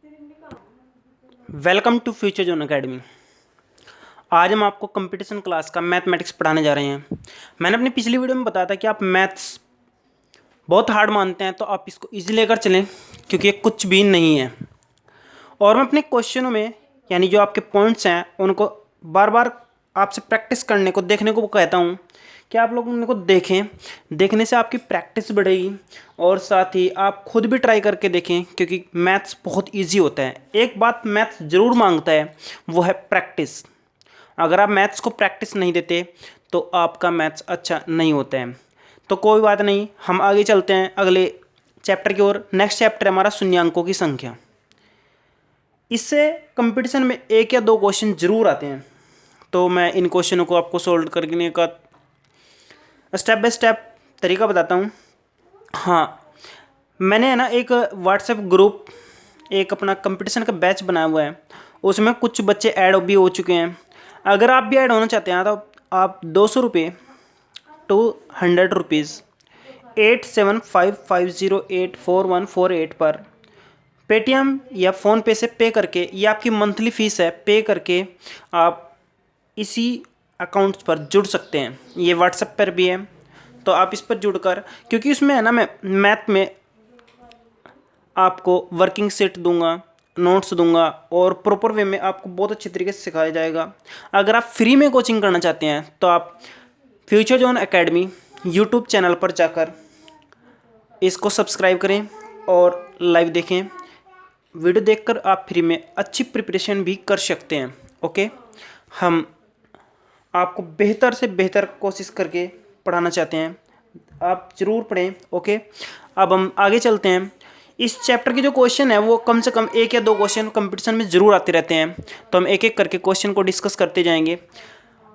Welcome to future zone academy. आज हम आपको कंपटीशन क्लास का मैथमेटिक्स पढ़ाने जा रहे हैं। मैंने अपनी पिछली वीडियो में बताया था कि आप मैथ्स बहुत हार्ड मानते हैं तो आप इसको इजी लेकर चलें, क्योंकि ये कुछ भी नहीं है। और मैं अपने क्वेश्चनों में यानी जो आपके पॉइंट्स हैं उनको बार बार आपसे प्रैक्टिस करने को, देखने को कहता हूँ कि आप लोग उनको देखें। देखने से आपकी प्रैक्टिस बढ़ेगी और साथ ही आप खुद भी ट्राई करके देखें, क्योंकि मैथ्स बहुत इजी होता है। एक बात मैथ्स ज़रूर मांगता है, वो है प्रैक्टिस। अगर आप मैथ्स को प्रैक्टिस नहीं देते तो आपका मैथ्स अच्छा नहीं होता है। तो कोई बात नहीं, हम आगे चलते हैं अगले चैप्टर की ओर। नेक्स्ट चैप्टर है हमारा शून्यांकों की संख्या। इससे कंपटीशन में एक या दो क्वेश्चन जरूर आते हैं, तो मैं इन क्वेश्चनों को आपको सोल्व करने का स्टेप बाय स्टेप तरीका बताता हूँ। हाँ, मैंने है ना एक व्हाट्सएप ग्रुप, एक अपना कंपटीशन का बैच बनाया हुआ है, उसमें कुछ बच्चे ऐड भी हो चुके हैं। अगर आप भी ऐड होना चाहते हैं तो आप 200 रुपये, 200 रुपीज़ 8755084148 पर पेटीएम या फ़ोनपे से पे करके, ये आपकी मंथली फ़ीस है, पे करके आप इसी अकाउंट्स पर जुड़ सकते हैं। ये व्हाट्सएप पर भी है, तो आप इस पर जुड़कर, क्योंकि उसमें है ना मैं मैथ में आपको वर्किंग सेट दूंगा, नोट्स दूंगा और प्रॉपर वे में आपको बहुत अच्छे तरीके से सिखाया जाएगा। अगर आप फ्री में कोचिंग करना चाहते हैं तो आप future zone academy YouTube channel पर जाकर इसको सब्सक्राइब करें और लाइव देखें। वीडियो देखकर आप फ्री में अच्छी प्रिपरेशन भी कर सकते हैं। ओके, हम आपको बेहतर से बेहतर कोशिश करके पढ़ाना चाहते हैं, आप ज़रूर पढ़ें। ओके, अब हम आगे चलते हैं। इस चैप्टर के जो क्वेश्चन है वो कम से कम एक या दो क्वेश्चन कंपटीशन में ज़रूर आते रहते हैं, तो हम एक एक करके क्वेश्चन को डिस्कस करते जाएंगे।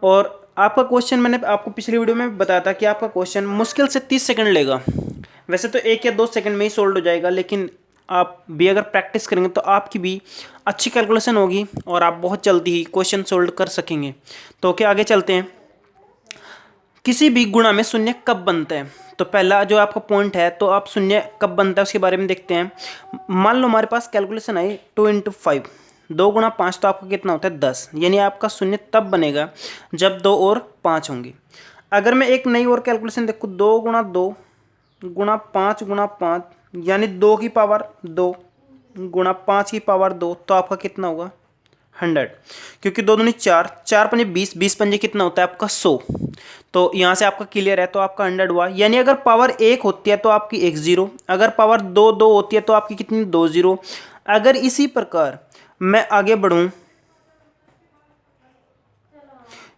और आपका क्वेश्चन मैंने आपको पिछली वीडियो में बताया था कि आपका क्वेश्चन मुश्किल से 30 सेकंड लेगा। वैसे तो 1 या 2 सेकंड में ही सोल्व हो जाएगा, लेकिन आप भी अगर प्रैक्टिस करेंगे तो आपकी भी अच्छी कैलकुलेशन होगी और आप बहुत जल्दी ही क्वेश्चन सोल्व कर सकेंगे। तो ओके, आगे चलते हैं। किसी भी गुणा में शून्य कब बनता है? तो पहला जो आपका पॉइंट है, तो आप शून्य कब बनता है उसके बारे में देखते हैं। मान लो हमारे पास कैलकुलेशन आई 2 × 5, 2 × 5 तो आपका कितना होता है 10। यानी आपका शून्य तब बनेगा जब 2 और 5 होंगे। अगर मैं एक नई और कैलकुलेशन देखूँ, 2 × 2 × 5 × 5 यानी 2 की पावर 2 × 5 की पावर 2, तो आपका कितना होगा 100। क्योंकि 2 दूनी 4, 4 पंजे 20, 20 पंजे कितना होता है आपका 100। तो यहाँ से आपका क्लियर है, तो आपका 100 हुआ। यानी अगर पावर 1 होती है तो आपकी 1 जीरो, अगर पावर 2 2 होती है तो आपकी कितनी 2 जीरो। अगर इसी प्रकार मैं आगे बढ़ूँ,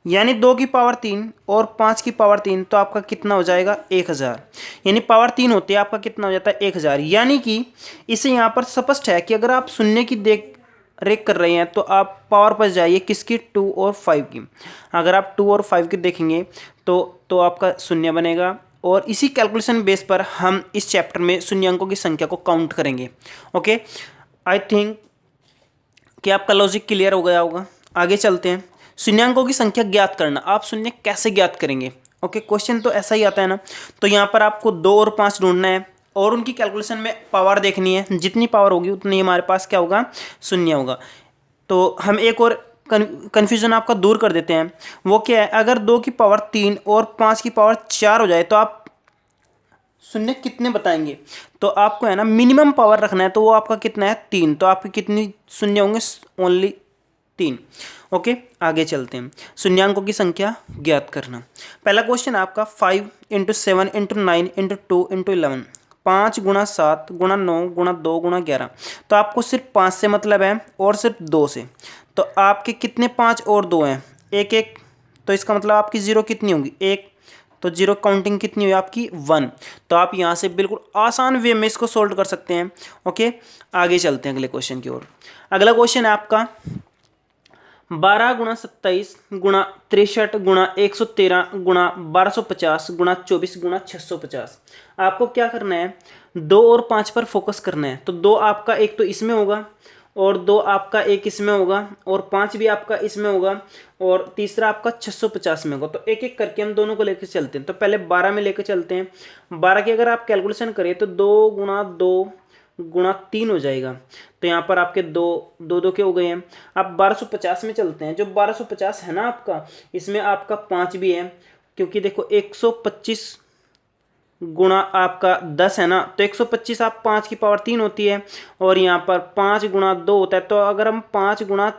यानी 2 की पावर 3 और 5 की पावर 3, तो आपका कितना हो जाएगा 1000। यानी पावर 3 होती है, आपका कितना हो जाता है 1000। यानी कि इससे यहाँ पर स्पष्ट है कि अगर आप शून्य की देख रेख कर रहे हैं तो आप पावर पर जाइए किसकी, 2 और 5 की। अगर आप 2 और 5 की देखेंगे तो आपका शून्य बनेगा। और इसी कैलकुलेशन बेस पर हम इस चैप्टर में शून्यांकों की संख्या को काउंट करेंगे। ओके, आई थिंक कि आपका लॉजिक क्लियर हो गया होगा। आगे चलते हैं। शून्यांकों की संख्या ज्ञात करना। आप शून्य कैसे ज्ञात करेंगे? ओके, क्वेश्चन तो ऐसा ही आता है ना। तो यहाँ पर आपको 2 और 5 ढूंढना है और उनकी कैलकुलेशन में पावर देखनी है। जितनी पावर होगी उतनी हमारे पास क्या होगा, शून्य होगा। तो हम एक और कन्फ्यूजन आपका दूर कर देते हैं। वो क्या है, अगर 2 की पावर 3 और 5 की पावर 4 हो जाए तो आप शून्य कितने बताएंगे? तो आपको है ना मिनिमम पावर रखना है, तो वो आपका कितना है 3। तो आपके कितनी शून्य होंगे, ओनली 3। ओके, आगे चलते हैं। शून्यांकों की संख्या ज्ञात करना। पहला क्वेश्चन आपका 5 × 7 × 9 × 2 × 11, 5 × 7 × 9 × 2 × 11। तो आपको सिर्फ 5 से मतलब है और सिर्फ 2 से। तो आपके कितने 5 और 2 हैं, एक एक। तो इसका मतलब आपकी जीरो कितनी होगी, 1। तो जीरो काउंटिंग कितनी हुई आपकी 1। तो आप यहाँ से बिल्कुल आसान वे में इसको सोल्व कर सकते हैं। ओके, आगे चलते हैं अगले क्वेश्चन की ओर। अगला क्वेश्चन है आपका 12 × 27 × 63 × 113 × 1250 × 24 × 650। आपको क्या करना है, 2 और 5 पर फोकस करना है। तो 2 आपका एक तो इसमें होगा और 2 आपका एक इसमें होगा और 5 भी आपका इसमें होगा और तीसरा आपका 650 में होगा। तो एक एक करके हम दोनों को लेकर चलते हैं। तो पहले 12 में लेकर चलते हैं। 12 की अगर आप कैलकुलेशन करें तो 2 × 2 गुणा 3 हो जाएगा। तो यहाँ पर आपके दो दो दो के हो गए हैं। अब 1250 में चलते हैं। जो 1250 है ना आपका, इसमें आपका 5 भी है, क्योंकि देखो 125 गुणा आपका 10 है ना, तो 125 आप 5 की पावर 3 होती है, और यहाँ पर 5 गुणा 2 होता है। तो अगर हम 5 गुणा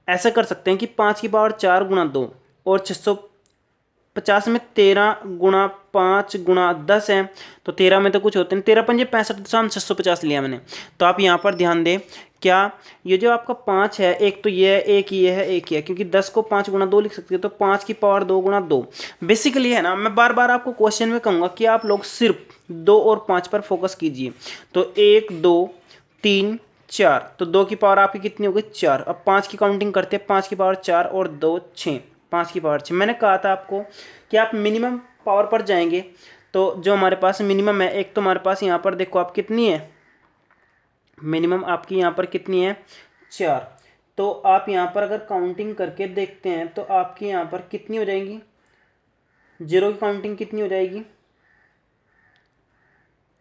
ऐसा कर सकते हैं कि 5 की पावर 4 गुणा 2, और 650 में 13 गुणा 5 गुणा 10 है, तो 13 में तो कुछ होते हैं, 13 पंजे 65, तो हम 650 लिया मैंने। तो आप यहाँ पर ध्यान दें, क्या ये जो आपका 5 है, एक तो ये है, एक ये है, एक ये है, क्योंकि 10 को 5 गुणा 2 लिख सकते हैं, तो 5 की पावर 2 गुणा 2 बेसिकली है ना। मैं बार बार आपको क्वेश्चन में कहूँगा कि आप लोग सिर्फ 2 और 5 पर फोकस कीजिए। तो 1 2 3 4, तो 2 की पावर आपकी कितनी हो गई 4। अब 5 की काउंटिंग करते हैं, 5 की पावर 4 और 2 6, 5 की पावर 6। मैंने कहा था आपको कि आप मिनिमम पावर पर जाएंगे, तो जो हमारे पास मिनिमम है, एक तो हमारे पास यहाँ पर देखो आप कितनी है, मिनिमम आपकी यहाँ पर कितनी है 4। तो आप यहाँ पर अगर काउंटिंग करके देखते हैं तो आपकी यहाँ पर कितनी हो जाएंगी, जीरो की काउंटिंग कितनी हो जाएगी,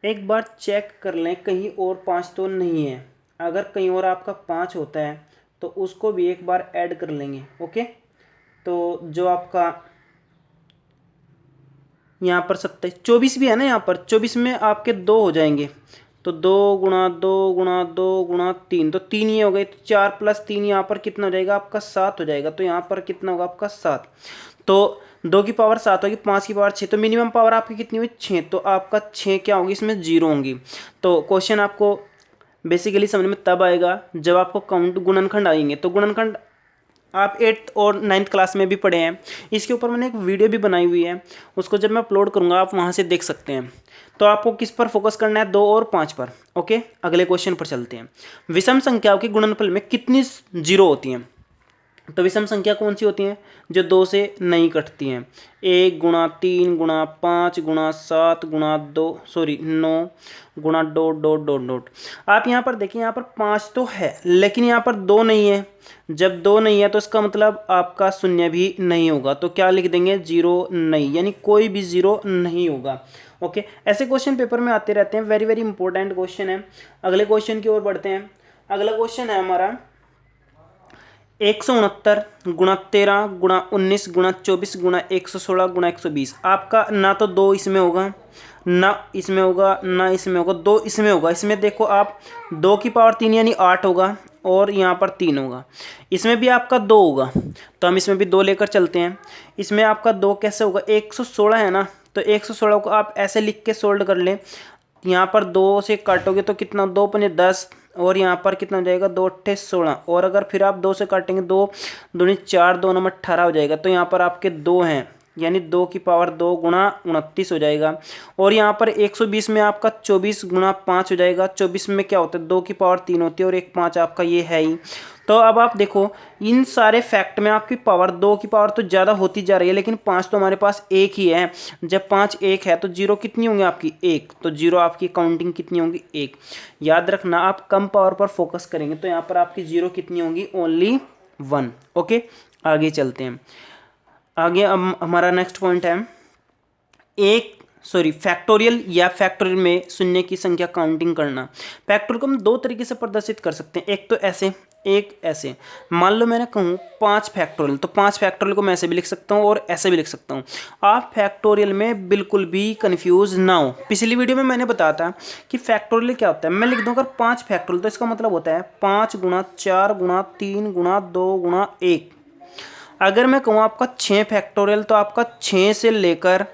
एक बार चेक कर लें कहीं और 5 तो नहीं है। अगर कहीं और आपका 5 होता है तो उसको भी एक बार ऐड कर लेंगे। ओके, तो जो आपका यहाँ पर 27 24 भी है ना, यहाँ पर 24 में आपके 2 हो जाएंगे, तो 2 गुणा 2 गुणा 2 गुणा 3, तो 3 ये हो गए, तो 4 प्लस 3 यहाँ पर कितना हो जाएगा आपका 7 हो जाएगा। तो यहाँ पर कितना होगा आपका 7, तो 2 की पावर 7 होगी, 5 की पावर 6, तो मिनिमम पावर आपकी कितनी हुई 6, तो आपका 6 क्या होगी, इसमें 0 होंगी। तो क्वेश्चन आपको बेसिकली समझ में तब आएगा जब आपको काउंट गुणनखंड आएंगे। तो गुणनखंड आप 8th और 9th क्लास में भी पढ़े हैं, इसके ऊपर मैंने एक वीडियो भी बनाई हुई है, उसको जब मैं अपलोड करूँगा आप वहाँ से देख सकते हैं। तो आपको किस पर फोकस करना है, 2 और 5 पर। ओके, अगले क्वेश्चन पर चलते हैं। विषम संख्याओं के गुणनफल में कितनी जीरो होती हैं? तो विषम संख्या कौन सी होती हैं, जो 2 से नहीं कटती हैं। 1 गुणा 3 गुणा 5 गुणा 7 गुणा 2 सॉरी 9 गुणा डॉट डॉट डॉट डॉट। आप यहाँ पर देखिए, यहाँ पर 5 तो है लेकिन यहाँ पर 2 नहीं है। जब 2 नहीं है तो इसका मतलब आपका शून्य भी नहीं होगा, तो क्या लिख देंगे, 0 नहीं, यानी कोई भी 0 नहीं होगा। ओके, ऐसे क्वेश्चन पेपर में आते रहते हैं, वेरी वेरी इंपॉर्टेंट क्वेश्चन है। अगले क्वेश्चन की ओर बढ़ते हैं। अगला क्वेश्चन है हमारा 169 गुणा 13 गुणा 19 गुणा 24 गुणा 116 गुणा 120। आपका ना तो 2 इसमें होगा, ना इसमें होगा, ना इसमें होगा, 2 इसमें होगा। इसमें देखो आप 2 की पावर 3 यानी 8 होगा, और यहाँ पर 3 होगा। इसमें भी आपका 2 होगा, तो हम इसमें भी 2 लेकर चलते हैं। इसमें आपका 2 कैसे होगा, 116 है ना, तो 116 को आप ऐसे लिख के सोल्ड कर लें। यहाँ पर 2 से काटोगे तो कितना, 2 पने 10, और यहाँ पर कितना हो जाएगा, 2 अट्ठे 16, और अगर फिर आप 2 से काटेंगे, 2 दूनी 4 2 नंबर 18 हो जाएगा। तो यहाँ पर आपके 2 हैं, यानी 2 की पावर 2 गुणा 29 हो जाएगा। और यहाँ पर 120 में आपका 24 गुणा 5 हो जाएगा। 24 में क्या होता है, 2 की पावर 3 होती है, और एक 5 आपका ये है ही। तो अब आप देखो, इन सारे फैक्ट में आपकी पावर 2 की पावर तो ज़्यादा होती जा रही है, लेकिन 5 तो हमारे पास एक ही है। जब 5 एक है तो 0 कितनी होंगी आपकी, 1, तो 0 आपकी काउंटिंग कितनी होंगी, 1। याद रखना, आप कम पावर पर फोकस करेंगे तो यहाँ पर आपकी 0 कितनी होंगी, ओनली 1। ओके, आगे चलते हैं। आगे हमारा नेक्स्ट पॉइंट है फैक्टोरियल या फैक्टोरियल में शून्य की संख्या काउंटिंग करना। फैक्टोरियल को हम 2 तरीके से प्रदर्शित कर सकते हैं, एक तो ऐसे, एक ऐसे। मान लो मैंने कहूँ 5 फैक्टोरियल, तो 5 फैक्टोरियल को मैं ऐसे भी लिख सकता हूँ और ऐसे भी लिख सकता हूँ। आप फैक्टोरियल में बिल्कुल भी कंफ्यूज ना हो। पिछली वीडियो में मैंने बताया था कि फैक्टोरियल क्या होता है। मैं लिख दूँ अगर 5 फैक्टोरियल, तो इसका मतलब होता है 5 गुणा 4 गुणा 3 गुणा 2 गुणा 1। अगर मैं कहूँ आपका 6 फैक्टोरियल, तो आपका 6 से लेकर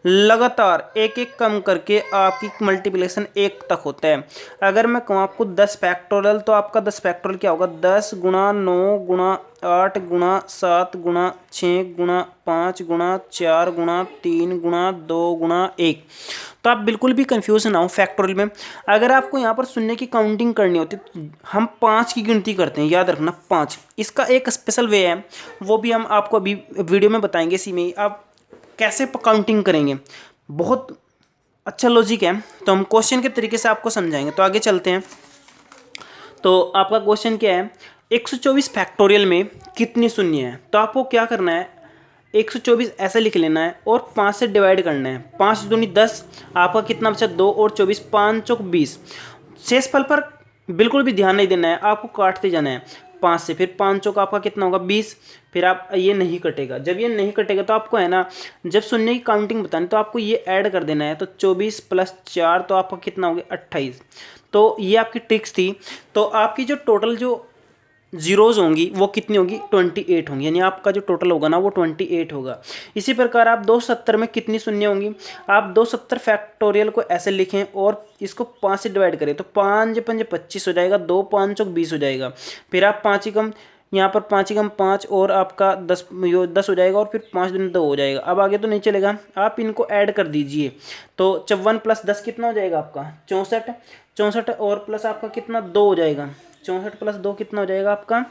लगातार एक एक कम करके आपकी मल्टीप्लिकेशन 1 तक होता है। अगर मैं कहूँ आपको 10 फैक्टोरियल, तो आपका 10 फैक्टोरियल क्या होगा, 10 गुणा 9 गुणा 8 गुणा 7 गुणा 6 गुणा 5 गुणा 4 गुणा 3 गुणा 2 गुणा 1। तो आप बिल्कुल भी कंफ्यूज ना हो फैक्टोरियल में। अगर आपको यहाँ पर शून्य की काउंटिंग करनी होती है, हम 5 की गिनती करते हैं, याद रखना 5। इसका एक स्पेशल वे है, वो भी हम आपको अभी वीडियो में बताएंगे। इसी में आप कैसे काउंटिंग करेंगे, बहुत अच्छा लॉजिक है, तो हम क्वेश्चन के तरीके से आपको समझाएंगे। तो आगे चलते हैं। तो आपका क्वेश्चन क्या है, 124 फैक्टोरियल में कितनी शून्य है। तो आपको क्या करना है, 124 ऐसे लिख लेना है और 5 से डिवाइड करना है। 5 दूनी 10, आपका कितना बचा 2 और 24, 5 चौक 20। शेषफल पर बिल्कुल भी ध्यान नहीं देना है, आपको काटते जाना है 5 से। फिर 5 चौक आपका कितना होगा 20। फिर आप ये नहीं कटेगा, जब ये नहीं कटेगा तो आपको है ना, जब शून्य की काउंटिंग बतानी तो आपको ये ऐड कर देना है। तो 24 + 4 तो आपका कितना हो गया 28। तो ये आपकी ट्रिक्स थी। तो आपकी जो टोटल जो जीरोज़ होंगी वो कितनी होगी 28 होंगी, यानी आपका जो टोटल होगा ना वो 28 होगा। इसी प्रकार आप 270 में कितनी शून्य होंगी, आप 270 फैक्टोरियल को ऐसे लिखें और इसको 5 से डिवाइड करें तो 5 5 25 हो जाएगा, 2 5 चौक 20 हो जाएगा। फिर आप 5 एकम यहाँ पर 5 एकम 5 और आपका 10 हो जाएगा और फिर 5 दूनी 2 हो जाएगा। अब आगे तो नहीं चलेगा, आप इनको ऐड कर दीजिए। तो 54 + 10 कितना हो जाएगा आपका 64। 64 और प्लस आपका कितना 2 हो जाएगा। 64 + 2 कितना हो जाएगा आपका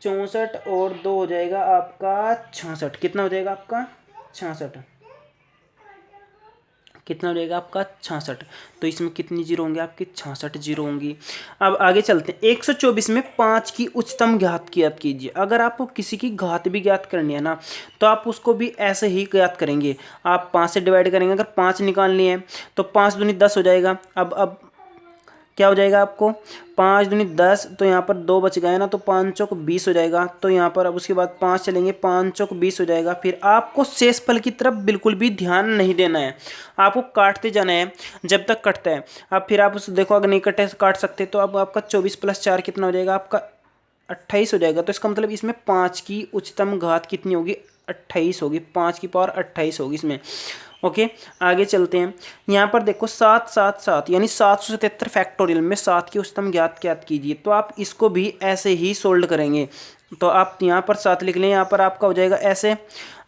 64 और 2 हो जाएगा आपका 66। कितना हो जाएगा आपका 66, कितना हो जाएगा आपका 66। तो इसमें कितनी जीरो होंगे आपकी 66 जीरो होंगी। अब आगे चलते हैं। 124 में 5 की उच्चतम घात की ज्ञात कीजिए। अगर आपको किसी की घात भी ज्ञात करनी है ना तो आप उसको भी ऐसे ही ज्ञात करेंगे। आप 5 से डिवाइड करेंगे, अगर 5 निकालनी है तो 5 दूनी 10 हो जाएगा। अब क्या हो जाएगा आपको 5 दूनी 10, तो यहाँ पर 2 बच गए ना, तो 5 चौक 20 हो जाएगा। तो यहाँ पर अब उसके बाद 5 चलेंगे, 5 चौक 20 हो जाएगा। फिर आपको शेषफल की तरफ बिल्कुल भी ध्यान नहीं देना है, आपको काटते जाना है जब तक कटता है। अब फिर आप उस देखो अगर नहीं कटे काट सकते तो अब आपका 24 + 4 कितना हो जाएगा आपका 28 हो जाएगा। तो इसका मतलब इसमें 5 की उच्चतम घात कितनी होगी 28 होगी, 5 की पावर 28 होगी इसमें। ओके, आगे चलते हैं। यहाँ पर देखो 7 7 7 यानी 777 फैक्टोरियल में 7 की उच्चतम ज्ञात कीजिए। तो आप इसको भी ऐसे ही सोल्व करेंगे। तो आप यहाँ पर 7 लिख लें, यहाँ पर आपका हो जाएगा ऐसे।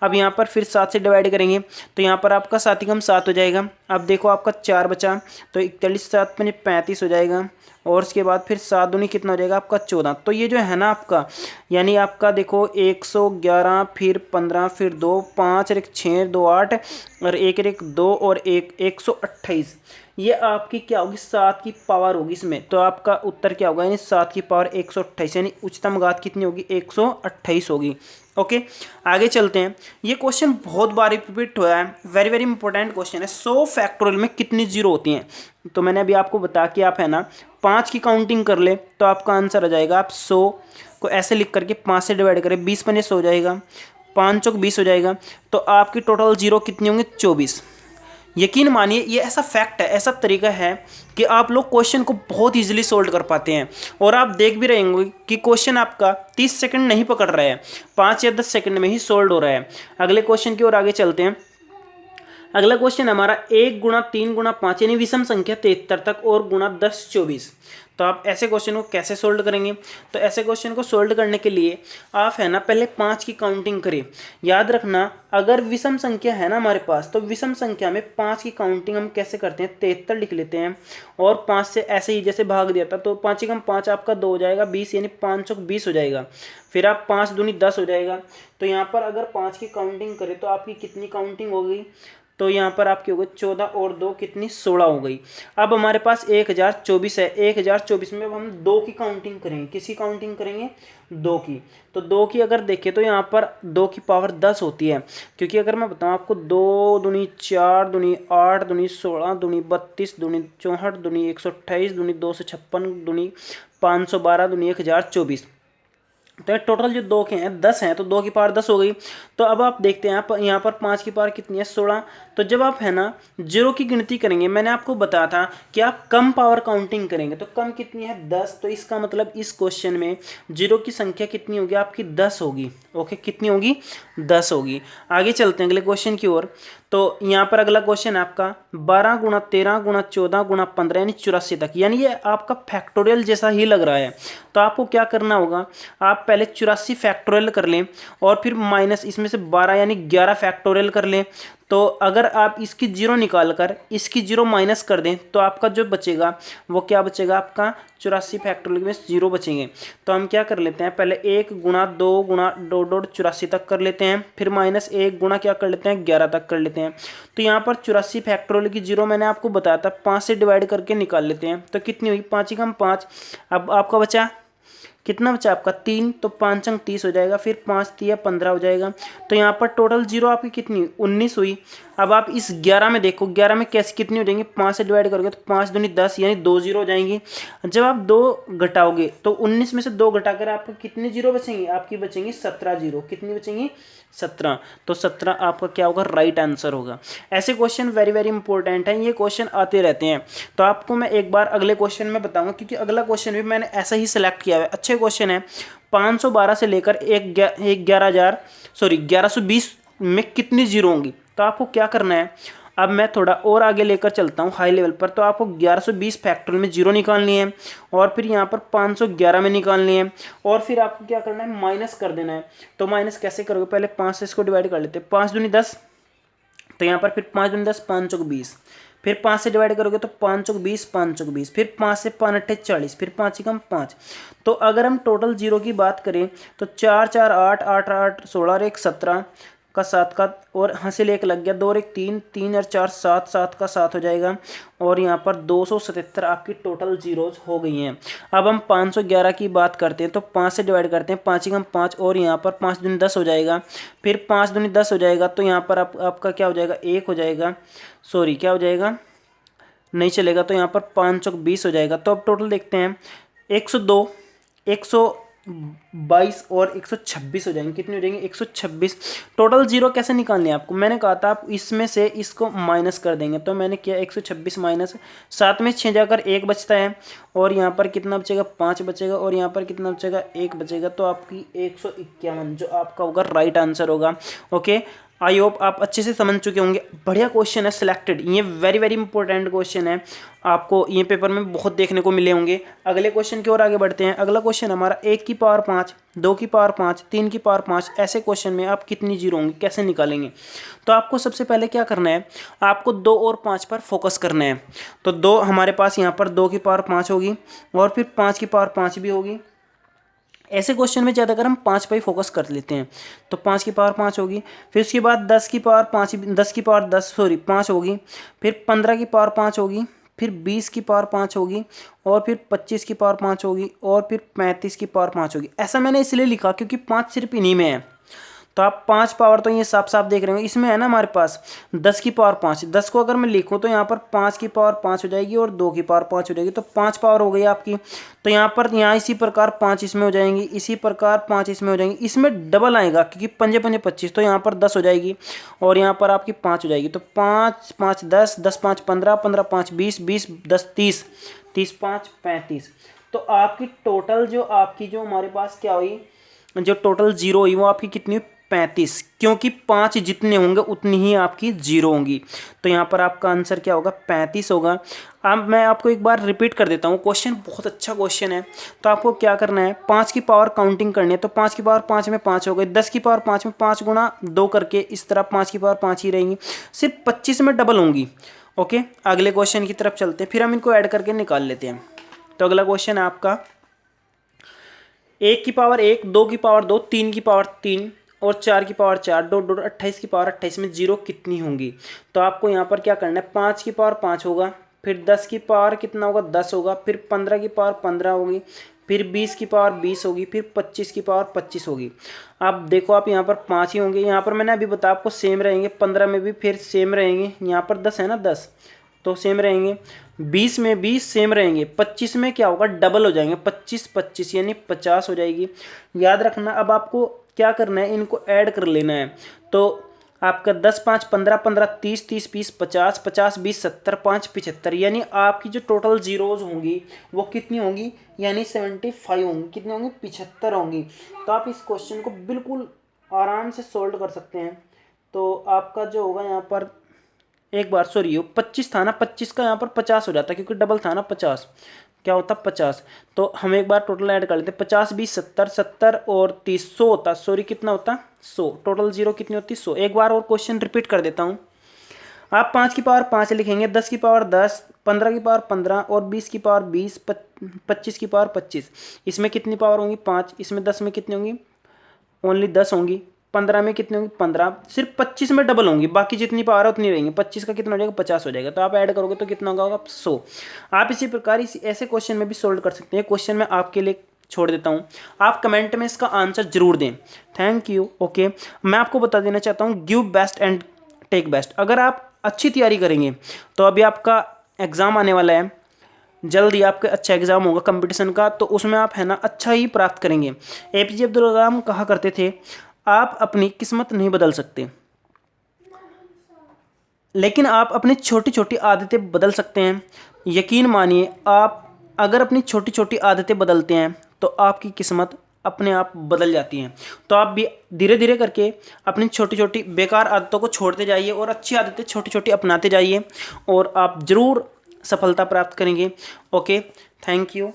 अब यहाँ पर फिर 7 से डिवाइड करेंगे तो यहाँ पर आपका 7 एकम 7 हो जाएगा। अब देखो आपका 4 बचा, तो 41 7 × 35 हो जाएगा। और उसके बाद फिर 7 दूनी कितना हो जाएगा आपका 14। तो ये जो है ना आपका, यानी आपका देखो 111 फिर 15 फिर 2 5 और 1 6 2 8 और 1 1 2 और 1 128। ये आपकी क्या होगी 7 की पावर होगी इसमें। तो आपका उत्तर क्या होगा, यानी 7 की पावर 128, यानी उच्चतम घात कितनी होगी 128 होगी। ओके, आगे चलते हैं। ये क्वेश्चन बहुत बार रिपीट हुआ है, वेरी वेरी इंपॉर्टेंट क्वेश्चन है। 100 फैक्टोरियल में कितनी जीरो होती हैं। तो मैंने अभी आपको बताया कि आप है ना 5 की काउंटिंग कर ले तो आपका आंसर आ जाएगा। आप 100 को ऐसे लिख करके 5 से डिवाइड करें, 20 × 5 हो जाएगा, 5 चौक 20 हो जाएगा। तो आपकी टोटल जीरो कितनी होंगे 24। यकीन मानिए ये ऐसा फैक्ट है, ऐसा तरीका है कि आप लोग क्वेश्चन को बहुत इजीली सोल्व कर पाते हैं। और आप देख भी रहे होंगे कि क्वेश्चन आपका 30 सेकंड नहीं पकड़ रहा है, 5 या 10 सेकंड में ही सोल्व हो रहा है। अगले क्वेश्चन की ओर आगे चलते हैं। अगला क्वेश्चन हमारा 1 × 3 × 5 यानी विषम संख्या 73 तक और गुणा 10 24। तो आप ऐसे क्वेश्चन को कैसे सोल्व करेंगे। तो ऐसे क्वेश्चन को सोल्व करने के लिए आप है ना पहले 5 की काउंटिंग करें। याद रखना अगर विषम संख्या है ना हमारे पास, तो विषम संख्या में 5 की काउंटिंग हम कैसे करते हैं 73 लिख लेते हैं और 5 से ऐसे ही जैसे भाग दिया था। तो 5 एकम 5 आपका 2 हो जाएगा 20, यानी 5 चौक 20 हो जाएगा। फिर आप 5 दूनी 10 हो जाएगा। तो यहाँ पर अगर 5 की काउंटिंग करें तो आपकी कितनी काउंटिंग हो गई, तो यहाँ पर आपकी हो गई 14 और 2 कितनी 16 हो गई। अब हमारे पास 1024 है, 1024 में अब हम 2 की काउंटिंग करेंगे। किसकी काउंटिंग करेंगे 2 की। तो 2 की अगर देखें तो यहाँ पर 2 की पावर 10 होती है, क्योंकि अगर मैं बताऊँ आपको 2 दूनी 4 दूनी 8 दूनी 16 दूनी 32 दूनी 64 दूनी 128 दूनी 256 दूनी 512 दूनी 1024। तो टोटल जो 2 के हैं 10 हैं, तो 2 की पावर 10 हो गई। तो अब आप देखते हैं यहाँ पर 5 की पावर कितनी है 16। तो जब आप है ना जीरो की गिनती करेंगे, मैंने आपको बताया था कि आप कम पावर काउंटिंग करेंगे। तो कम कितनी है 10, तो इसका मतलब इस क्वेश्चन में जीरो की संख्या कितनी होगी आपकी 10 होगी। ओके, कितनी होगी 10 होगी। आगे चलते हैं अगले क्वेश्चन की ओर। तो यहाँ पर अगला क्वेश्चन है आपका 12 × 13 × 14 × 15 यानी 84 तक, यानी ये आपका फैक्टोरियल जैसा ही लग रहा है। तो आपको क्या करना होगा, आप पहले 84 फैक्टोरियल कर लें और फिर माइनस इसमें से 12 यानी 11 फैक्टोरियल कर लें। तो अगर आप इसकी जीरो निकाल कर इसकी जीरो माइनस कर दें तो आपका जो बचेगा वो क्या बचेगा, आपका 84 फैक्टोरियल में जीरो बचेंगे। तो हम क्या कर लेते हैं, पहले 1 × 2 × 2 84 तक कर लेते हैं, फिर -1 गुणा क्या कर लेते हैं 11 तक कर लेते हैं। तो यहाँ पर 84 फैक्टोरियल की जीरो मैंने आपको बताया था 5 से डिवाइड करके निकाल लेते हैं। तो कितनी हुई 5 एकम 5। अब आपका बचा कितना बचा आपका 3, तो 5 अंक 30 हो जाएगा, फिर 5 तिया 15 हो जाएगा। तो यहाँ पर टोटल जीरो आपकी कितनी 19 हुई। अब आप इस 11 में देखो, 11 में कैसे कितनी हो जाएंगी, 5 से डिवाइड करोगे तो 5 दूनी 10 यानी 2 जीरो हो जाएंगी। जब आप 2 घटाओगे तो 19 में से 2 घटाकर आपको कितनी जीरो बचेंगी, आपकी बचेंगी 17 जीरो। कितनी बचेंगी 17। तो 17 आपका क्या होगा, राइट आंसर होगा। ऐसे क्वेश्चन वेरी वेरी इंपॉर्टेंट हैं, ये क्वेश्चन आते रहते हैं। तो आपको मैं एक बार अगले क्वेश्चन में बताऊंगा, क्योंकि अगला क्वेश्चन भी मैंने ऐसा ही सिलेक्ट किया है। अच्छे क्वेश्चन है। 512 से लेकर 1120 में कितनी जीरो होंगी। तो आपको क्या करना है, अब मैं थोड़ा और आगे लेकर चलता हूँ हाई लेवल पर। तो आपको 1120 फैक्टोरियल में जीरो निकालनी है, और फिर यहाँ पर 511 में निकालनी है, और फिर आपको क्या करना है, माइनस कर देना है। तो माइनस कैसे करोगे, पहले 5 से इसको डिवाइड कर लेते हैं। 5 दूनी 10, तो यहाँ पर फिर 5 दूनी 10, 5 चौक 20, फिर 5 से डिवाइड करोगे तो 5 चौक 20, 5 चौक 20, फिर 5 से 5 अट्ठे 40, फिर 5 ही कम 5। तो अगर हम टोटल जीरो की बात करें तो 4 4 8 8 8 16 और 1 17 का 7 का, और हासिल 1 लग गया, 2 और 1 3 3 और 4 7 7 का 7 हो जाएगा। और यहाँ पर 277 आपकी टोटल जीरोज हो गई हैं। अब हम 511 की बात करते हैं, तो 5 से डिवाइड करते हैं, 5 ही कम 5, और यहाँ पर 5 दूनी 10 हो जाएगा, फिर 5 दूनी 10 हो जाएगा। तो यहाँ पर आपका क्या हो जाएगा, 1 हो जाएगा, सॉरी क्या हो जाएगा, नहीं चलेगा। तो यहाँ पर 5 चौक 20 हो जाएगा। तो अब टोटल देखते हैं, 102 122 और 126 हो जाएंगे। कितनी हो जाएंगे, 126। टोटल जीरो कैसे निकालनी है आपको, मैंने कहा था आप इसमें से इसको माइनस कर देंगे। तो मैंने किया 126 माइनस 7 में 6 जाकर 1 बचता है, और यहाँ पर कितना बचेगा, 5 बचेगा, और यहाँ पर कितना बचेगा, 1 बचेगा। तो आपकी 151 जो आपका होगा राइट आंसर होगा। ओके, आई होप आप अच्छे से समझ चुके होंगे। बढ़िया क्वेश्चन है सिलेक्टेड, ये वेरी वेरी इंपॉर्टेंट क्वेश्चन है, आपको ये पेपर में बहुत देखने को मिले होंगे। अगले क्वेश्चन की ओर आगे बढ़ते हैं। अगला क्वेश्चन हमारा 1 की पावर 5, 2 की पावर 5, 3 की पावर 5, ऐसे क्वेश्चन में आप कितनी जीरो होंगी, कैसे निकालेंगे। तो आपको सबसे पहले क्या करना है, आपको 2 और 5 पर फोकस करना है। तो 2 हमारे पास यहाँ पर 2 की पावर 5 होगी, और फिर 5 की पावर 5 भी होगी। ऐसे क्वेश्चन में ज़्यादातर हम 5 पर ही फोकस कर लेते हैं। तो 5 की पावर 5 होगी, फिर उसके बाद 10 की पावर 5, 10 की पावर 10 सॉरी 5 होगी, फिर 15 की पावर 5 होगी, फिर 20 की पावर 5 होगी, और फिर 25 की पावर 5 होगी, और फिर 35 की पावर 5 होगी। ऐसा मैंने इसलिए लिखा क्योंकि 5 सिर्फ इन्हीं में है। तो आप 5 पावर तो ये साफ साफ देख रहे हो, इसमें है ना हमारे पास 10 की पावर 5, 10 को अगर मैं लिखूँ तो यहाँ पर 5 की पावर 5 हो जाएगी, और 2 की पावर 5 हो जाएगी। तो 5 पावर हो गई आपकी। तो यहाँ पर इसी प्रकार 5 इसमें हो जाएंगी, इसी प्रकार 5 इसमें हो जाएंगी। इसमें डबल आएगा क्योंकि 5 5 25, तो यहाँ पर 10 हो जाएगी, और यहाँ पर आपकी 5 हो जाएगी। तो 5 5 10, 10 5 15, 15 5 20, 20 10 30, 30 5 35। तो आपकी टोटल जो हमारे पास क्या हुई, जो टोटल जीरो हुई वो आपकी कितनी हुई, 35। क्योंकि 5 जितने होंगे उतनी ही आपकी जीरो होंगी। तो यहाँ पर आपका आंसर क्या होगा, 35 होगा। अब मैं आपको एक बार रिपीट कर देता हूँ, क्वेश्चन बहुत अच्छा क्वेश्चन है। तो आपको क्या करना है, 5 की पावर काउंटिंग करनी है। तो 5 की पावर 5 में 5 हो गई, 10 की पावर 5 में 5 गुणा 2 करके इस तरह 5 की पावर 5 ही रहेंगी, सिर्फ 25 में डबल होंगी। ओके, अगले क्वेश्चन की तरफ चलते हैं, फिर हम इनको ऐड करके निकाल लेते हैं। तो अगला क्वेश्चन है आपका 1 की पावर 1, 2 की पावर 2, 3 की पावर 3, और 4 की पावर 4, डॉट डॉट 28 की पावर 28 में जीरो कितनी होंगी। तो आपको यहाँ पर क्या करना है, 5 की पावर 5 होगा, फिर 10 की पावर कितना होगा, 10 होगा, फिर 15 की पावर 15 होगी, फिर 20 की पावर 20 होगी, फिर 25 की पावर 25 होगी। अब देखो आप यहाँ पर 5 ही होंगे, यहाँ पर मैंने अभी बताया आपको सेम रहेंगे, 15 में भी फिर सेम रहेंगे, यहाँ पर 10 है ना, 10 तो सेम रहेंगे, 20 में भी सेम रहेंगे, 25 में क्या होगा, डबल हो जाएंगे, 25 25 यानी 50 हो जाएगी। याद रखना, अब आपको क्या करना है, इनको ऐड कर लेना है। तो आपका 10 5 15 15 30 30 20 50 50 20 70 5 75, यानी आपकी जो टोटल जीरोज होंगी वो कितनी होंगी, यानी 75 होंगी। कितनी होंगी, 75 होंगी। तो आप इस क्वेश्चन को बिल्कुल आराम से सोल्व कर सकते हैं। तो आपका जो होगा यहाँ पर, एक बार सॉरी 25 था ना, 25 का यहाँ पर 50 हो जाता क्योंकि डबल था ना, 50 क्या होता 50। तो हम एक बार टोटल ऐड कर लेते हैं, 50 20 70 70 और 30 100 होता, सॉरी कितना होता 100। टोटल जीरो कितनी होती 100। एक बार और क्वेश्चन रिपीट कर देता हूँ। आप 5 की पावर 5 लिखेंगे, 10 की पावर 10, 15 की पावर 15, और 20 की पावर 20, 25 की पावर 25। इसमें कितनी पावर होंगी, 5। इसमें 10 में कितनी होंगी, ओनली 10 होंगी। 15 में कितनी होंगी, 15। सिर्फ 25 में डबल होंगी, बाकी जितनी पावर है उतनी रहेंगी। 25 का कितना हो जाएगा, 50 हो जाएगा। तो आप ऐड करोगे तो कितना होगा, 100। आप इसी प्रकार ऐसे क्वेश्चन में भी सोल्व कर सकते हैं। क्वेश्चन मैं आपके लिए छोड़ देता हूँ, आप कमेंट में इसका आंसर जरूर दें। Thank you. ओके, मैं आपको बता देना चाहता हूँ, give best and take best. अगर आप अच्छी तैयारी करेंगे तो अभी आपका एग्ज़ाम आने वाला है, जल्द ही आपका अच्छा एग्ज़ाम होगा कंपटीशन का, तो उसमें आप है ना अच्छा ही प्राप्त करेंगे। एपीजे अब्दुल कलाम कहा करते थे, आप अपनी किस्मत नहीं बदल सकते, लेकिन आप अपनी छोटी छोटी आदतें बदल सकते हैं। यकीन मानिए, आप अगर अपनी छोटी छोटी आदतें बदलते हैं तो आपकी किस्मत अपने आप बदल जाती हैं। तो आप भी धीरे धीरे करके अपनी छोटी छोटी बेकार आदतों को छोड़ते जाइए और अच्छी आदतें छोटी छोटी अपनाते जाइए, और आप ज़रूर सफलता प्राप्त करेंगे। Okay, thank you.